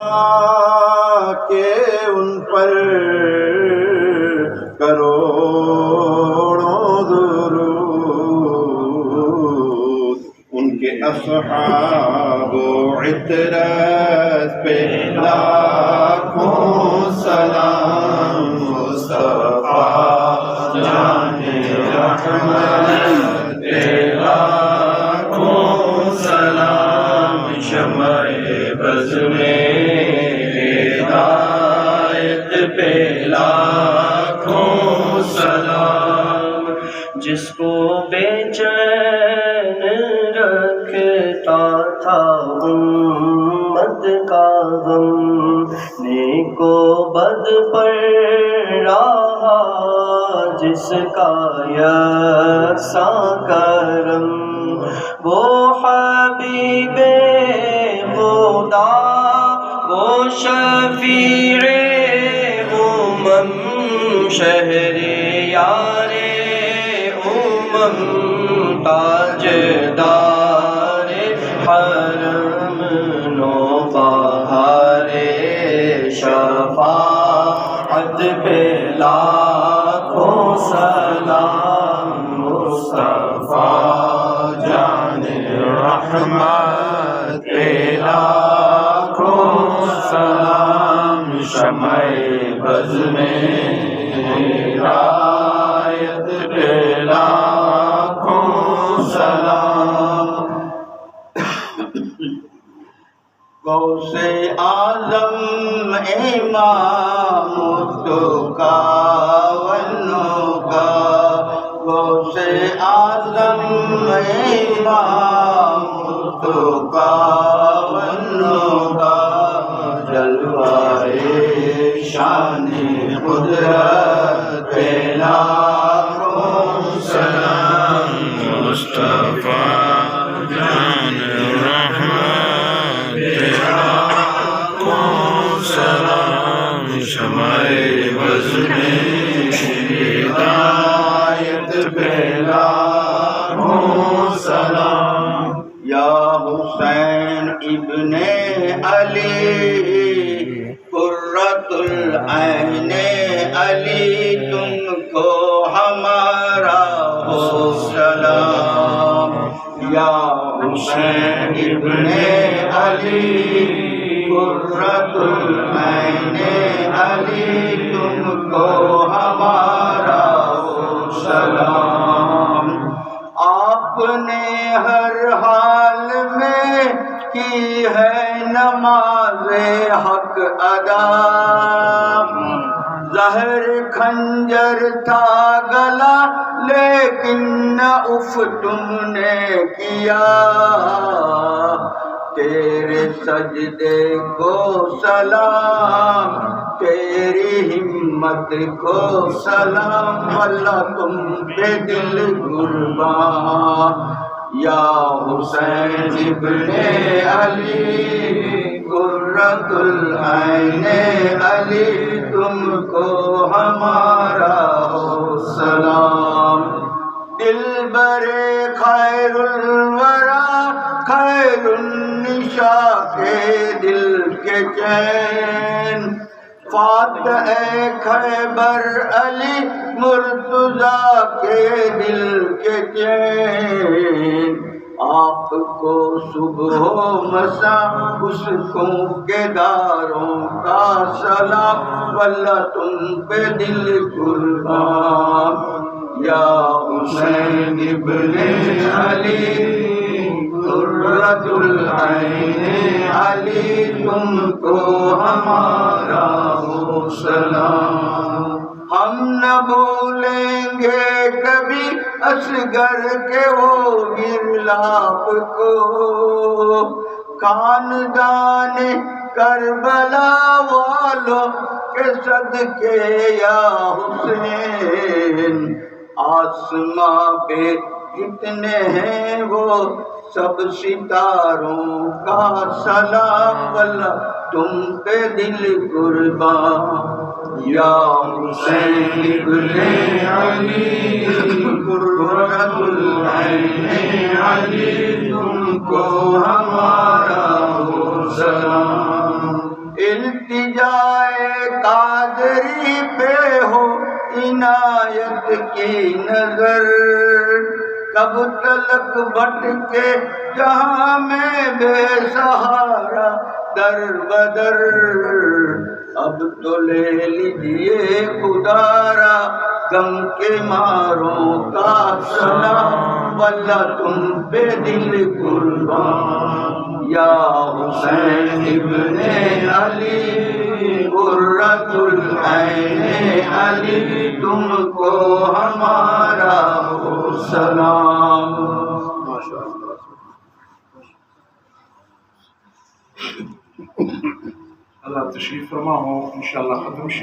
کہ ان پر کروڑوں درود، ان کے اصحاب و عطرت پہ لاکھوں سلام، مصطفیٰ جان رحمت پہ لاکھوں سلام، شمع بز میں ہدایت پہ لاکھوں سلام، جس کو بے چین رکھتا تھا امت کا غم، نیک و بد پر رہا جس کا یکساں کرم، وہ حبیب خدا، وہ شفیع امم، شہریار امم، تاجدار حرم، نوبہار شفاعت پہ لاکھوں سلام، مصطفیٰ جان رحمت پہ لاکھوں سلام، شمع بز میں ہدایت پہ لاکھوں سلام، غوث اعظم امام تکاونوں کا، غوث اعظم امام تکاونوں کا، جلوہ شان قدرت پہ لاکھوں سلام، مصطفیٰ جان رحمت پہ لاکھوں سلام، شمع بز میں ہدایت پہ لاکھوں سلام، یا حسین ابن علی قرۃ العین علی، تم کو ہمارا ہو سلام، یا حسین ابن علی قرۃ العین علی، تم کو ہمارا ہو سلام، آپ نے ہر حال میں کی ہے نماز حق ادا، زہر خنجر تھا گلا لیکن نہ اف تم نے کیا، تیرے سجدے کو سلام، تیری ہمت کو سلام، اللہ تم پہ دل قربان، یا حسین ابن علی قرۃ العین علی، تم کو ہمارا ہو سلام، دلبر خیر الورا، خیر النساء کے دل کے چین، فاتح خیبر علی مرتضیٰ کے دل کے چین، آپ کو صبح و مساء اس کو کے داروں کا سلام، واللہ تم پہ دل قربان، یا حسین ابن علی قرۃ العین علی، تم کو ہمارا ہو سلام، ہم نہ بھولیں گے کبھی اصغر کے وہ ورلاپ کو، خاندان کربلا والوں کے صدقے یا حسین، آسماں پہ جتنے ہیں وہ سب ستاروں کا سلام، واللہ تم پہ دل قربان، یا حسین ابن علی قرۃ العین علی، تم کو ہمارا ہو سلام، التجائے قادری پہ ہو عنایت کی نظر، کب تلک بھٹکے جہاں میں بے سہارا در بدر، اب تو لے لیجیے خدارا غم کے ماروں کا سلام، واللہ تم پہ دل قربان، یا حسین ابن علی قرۃ العین علی، تم کو ہمارا سلام۔ اللہ تشریف فرما ہو انشاءاللہ ختم